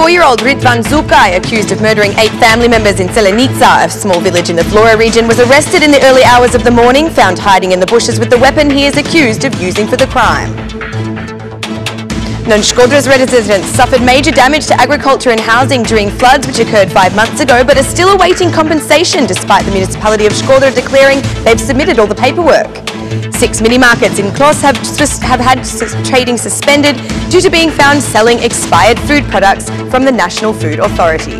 24-year-old Ritvan Zukaj, accused of murdering 8 family members in Selenica, a small village in the Vlora region, was arrested in the early hours of the morning, found hiding in the bushes with the weapon he is accused of using for the crime. Non-Shkodra's residents suffered major damage to agriculture and housing during floods which occurred 5 months ago, but are still awaiting compensation despite the municipality of Shkodra declaring they've submitted all the paperwork. 6 mini-markets in Klos have had trading suspended due to being found selling expired food products from the National Food Authority.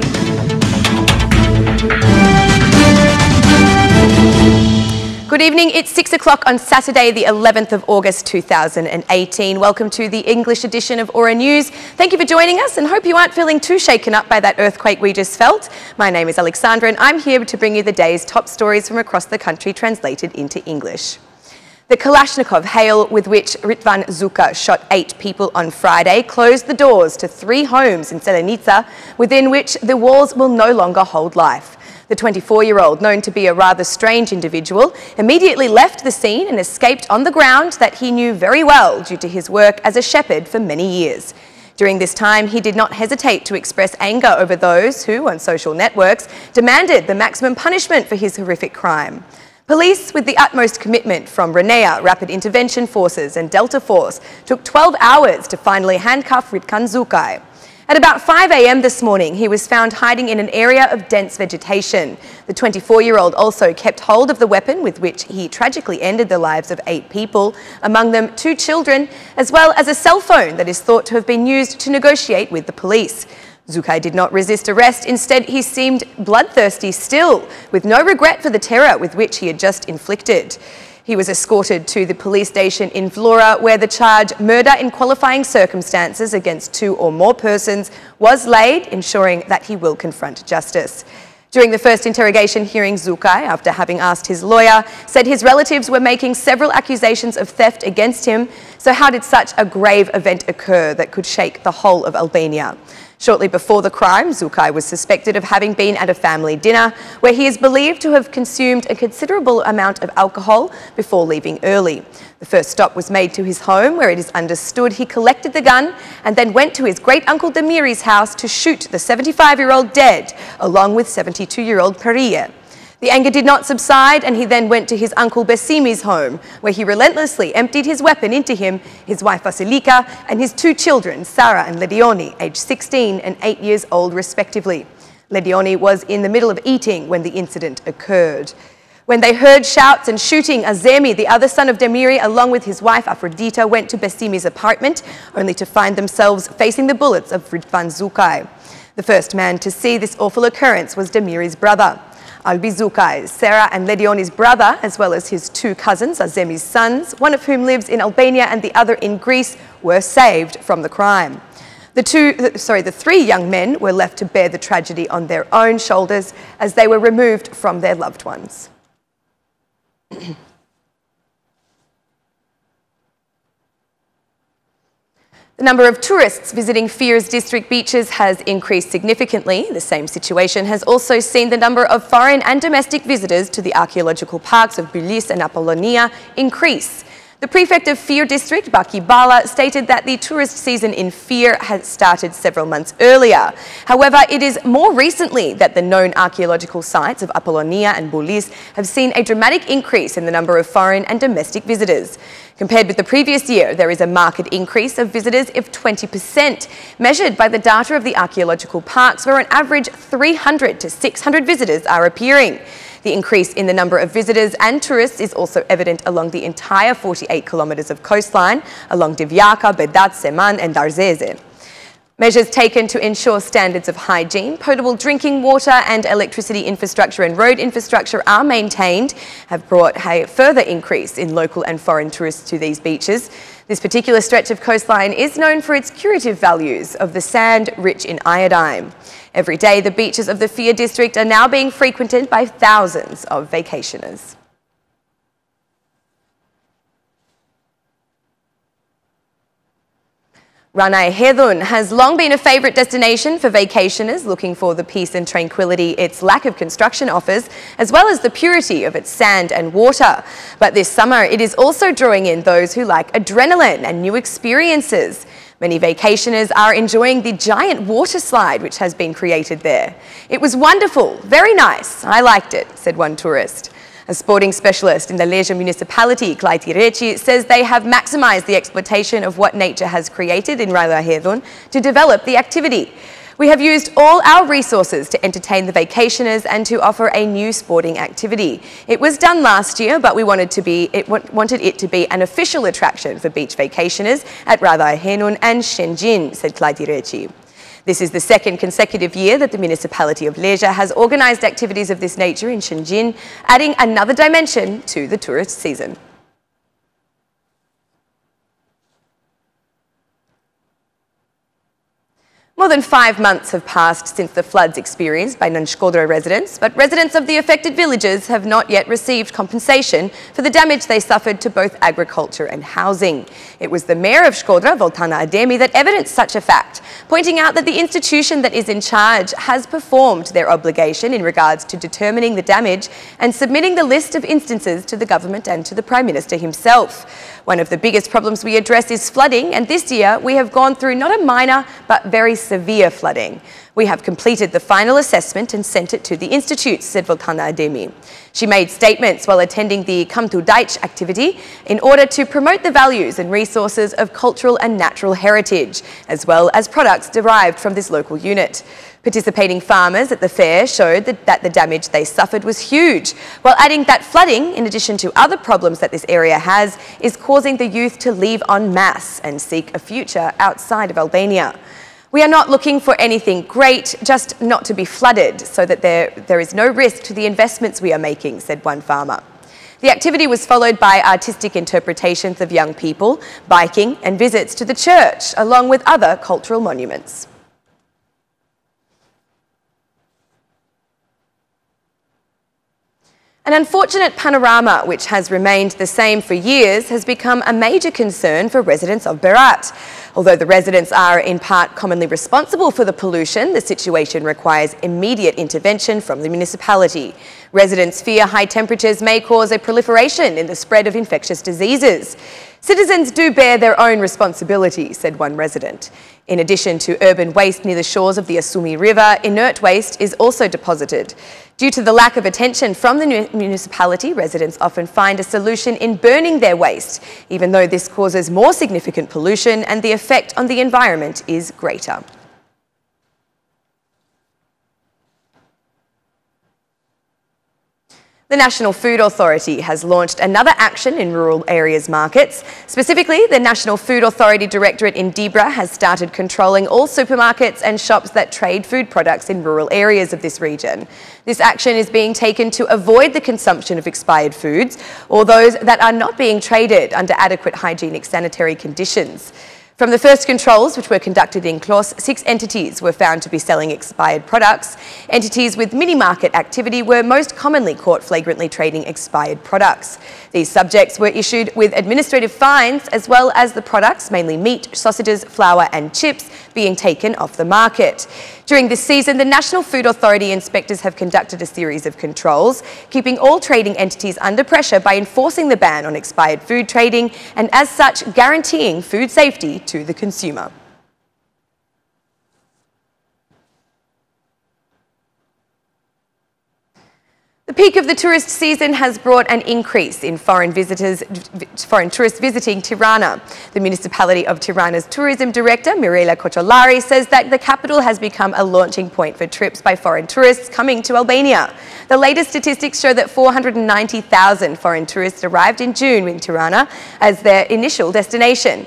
Good evening, it's 6 o'clock on Saturday the 11th of August 2018. Welcome to the English edition of Aura News. Thank you for joining us and hope you aren't feeling too shaken up by that earthquake we just felt. My name is Alexandra and I'm here to bring you the day's top stories from across the country translated into English. The Kalashnikov hail with which Ritvan Zukaj shot 8 people on Friday closed the doors to 3 homes in Selenica, within which the walls will no longer hold life. The 24-year-old, known to be a rather strange individual, immediately left the scene and escaped on the ground that he knew very well due to his work as a shepherd for many years. During this time, he did not hesitate to express anger over those who, on social networks, demanded the maximum punishment for his horrific crime. Police, with the utmost commitment from RNEA, Rapid Intervention Forces and Delta Force, took 12 hours to finally handcuff Ritvan Zukaj. At about 5 a.m. this morning, he was found hiding in an area of dense vegetation. The 24-year-old also kept hold of the weapon with which he tragically ended the lives of 8 people, among them 2 children, as well as a cell phone that is thought to have been used to negotiate with the police. Zukaj did not resist arrest. Instead, he seemed bloodthirsty still, with no regret for the terror with which he had just inflicted. He was escorted to the police station in Vlora, where the charge, murder in qualifying circumstances against 2 or more persons, was laid, ensuring that he will confront justice. During the first interrogation hearing, Zukaj, after having asked his lawyer, said his relatives were making several accusations of theft against him. So how did such a grave event occur that could shake the whole of Albania? Shortly before the crime, Zukaj was suspected of having been at a family dinner where he is believed to have consumed a considerable amount of alcohol before leaving early. The first stop was made to his home, where it is understood he collected the gun and then went to his great-uncle Demiri's house to shoot the 75-year-old dead, along with 72-year-old Perije. The anger did not subside, and he then went to his uncle Besimi's home, where he relentlessly emptied his weapon into him, his wife Vasilika, and his 2 children, Sara and Ledioni, aged 16 and 8 years old respectively. Ledioni was in the middle of eating when the incident occurred. When they heard shouts and shooting, Azemi, the other son of Demiri, along with his wife Aphrodita, went to Besimi's apartment, only to find themselves facing the bullets of Ritvan Zukaj. The first man to see this awful occurrence was Demiri's brother. Albi Zukaj, Sara and Ledioni's brother, as well as his 2 cousins, Azemi's sons, one of whom lives in Albania and the other in Greece, were saved from the crime. The 3 young men were left to bear the tragedy on their own shoulders as they were removed from their loved ones. The number of tourists visiting Firs district beaches has increased significantly. The same situation has also seen the number of foreign and domestic visitors to the archaeological parks of Bulis and Apollonia increase. The prefect of Fir district, Baki Bala, stated that the tourist season in Fir has started several months earlier. However, it is more recently that the known archaeological sites of Apollonia and Bulis have seen a dramatic increase in the number of foreign and domestic visitors. Compared with the previous year, there is a marked increase of visitors of 20%, measured by the data of the archaeological parks, where on average 300 to 600 visitors are appearing. The increase in the number of visitors and tourists is also evident along the entire 48 kilometres of coastline, along Divjaka, Bedat, Seman and Darzeze. Measures taken to ensure standards of hygiene, potable drinking water and electricity infrastructure and road infrastructure are maintained have brought a further increase in local and foreign tourists to these beaches. This particular stretch of coastline is known for its curative values of the sand rich in iodine. Every day, the beaches of the Fir district are now being frequented by thousands of vacationers. Ranai Hedun has long been a favourite destination for vacationers looking for the peace and tranquility its lack of construction offers, as well as the purity of its sand and water. But this summer, it is also drawing in those who like adrenaline and new experiences. Many vacationers are enjoying the giant water slide which has been created there. "It was wonderful, very nice, I liked it," said one tourist. A sporting specialist in the Leja municipality, Klaiti Reci, says they have maximised the exploitation of what nature has created in Raiva Hedun to develop the activity. "We have used all our resources to entertain the vacationers and to offer a new sporting activity. It was done last year, but we wanted it to be an official attraction for beach vacationers at Raiva Hedun and Shenzhen," said Klaiti Reci. This is the second consecutive year that the municipality of Leja has organised activities of this nature in Shenzhen, adding another dimension to the tourist season. More than 5 months have passed since the floods experienced by non-Shkodra residents, but residents of the affected villages have not yet received compensation for the damage they suffered to both agriculture and housing. It was the Mayor of Shkodra, Voltana Ademi, that evidenced such a fact, pointing out that the institution that is in charge has performed their obligation in regards to determining the damage and submitting the list of instances to the government and to the Prime Minister himself. One of the biggest problems we address is flooding, and this year we have gone through not a minor but very severe flooding. "We have completed the final assessment and sent it to the institute," said Voltana Ademi. She made statements while attending the Come to Deitch activity in order to promote the values and resources of cultural and natural heritage, as well as products derived from this local unit. Participating farmers at the fair showed that the damage they suffered was huge, while adding that flooding, in addition to other problems that this area has, is causing the youth to leave en masse and seek a future outside of Albania. "We are not looking for anything great, just not to be flooded, so that there is no risk to the investments we are making," said one farmer. The activity was followed by artistic interpretations of young people, biking and visits to the church, along with other cultural monuments. An unfortunate panorama, which has remained the same for years, has become a major concern for residents of Berat. Although the residents are in part commonly responsible for the pollution, the situation requires immediate intervention from the municipality. Residents fear high temperatures may cause a proliferation in the spread of infectious diseases. "Citizens do bear their own responsibility," said one resident. In addition to urban waste near the shores of the Asumi River, inert waste is also deposited. Due to the lack of attention from the municipality, residents often find a solution in burning their waste, even though this causes more significant pollution and the effect on the environment is greater. The National Food Authority has launched another action in rural areas markets. Specifically, the National Food Authority Directorate in Dibra has started controlling all supermarkets and shops that trade food products in rural areas of this region. This action is being taken to avoid the consumption of expired foods or those that are not being traded under adequate hygienic sanitary conditions. From the first controls, which were conducted in Klos, 6 entities were found to be selling expired products. Entities with mini-market activity were most commonly caught flagrantly trading expired products. These subjects were issued with administrative fines, as well as the products, mainly meat, sausages, flour and chips, being taken off the market. During this season, the National Food Authority inspectors have conducted a series of controls, keeping all trading entities under pressure by enforcing the ban on expired food trading and, as such, guaranteeing food safety to the consumer. The peak of the tourist season has brought an increase in foreign tourists visiting Tirana. The municipality of Tirana's tourism director, Mirela Kocholari, says that the capital has become a launching point for trips by foreign tourists coming to Albania. The latest statistics show that 490,000 foreign tourists arrived in June in Tirana as their initial destination.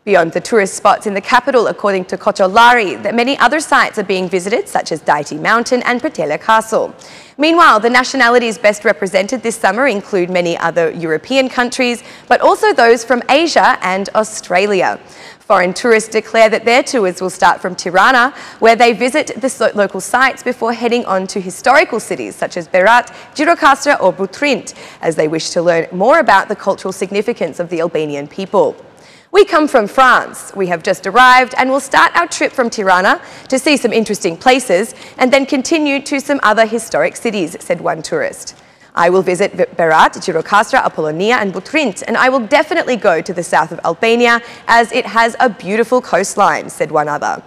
Beyond the tourist spots in the capital, according to Kocholari, that many other sites are being visited, such as Daiti Mountain and Pratela Castle. Meanwhile, the nationalities best represented this summer include many other European countries, but also those from Asia and Australia. Foreign tourists declare that their tours will start from Tirana, where they visit the local sites before heading on to historical cities such as Berat, Gjirokastra or Butrint, as they wish to learn more about the cultural significance of the Albanian people. We come from France. We have just arrived and will start our trip from Tirana to see some interesting places and then continue to some other historic cities, said one tourist. I will visit Berat, Gjirokastra, Apollonia and Butrint, and I will definitely go to the south of Albania as it has a beautiful coastline, said one other.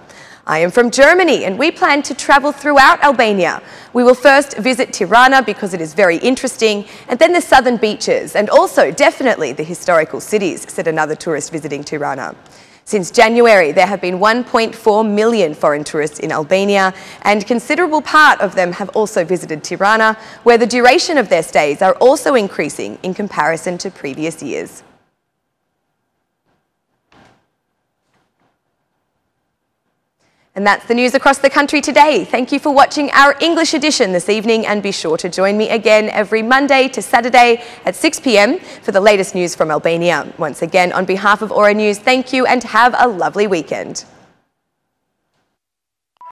I am from Germany and we plan to travel throughout Albania. We will first visit Tirana because it is very interesting, and then the southern beaches and also definitely the historical cities, said another tourist visiting Tirana. Since January, there have been 1.4 million foreign tourists in Albania, and a considerable part of them have also visited Tirana, where the duration of their stays are also increasing in comparison to previous years. And that's the news across the country today. Thank you for watching our English edition this evening, and be sure to join me again every Monday to Saturday at 6 p.m. for the latest news from Albania. Once again, on behalf of Aura News, thank you and have a lovely weekend.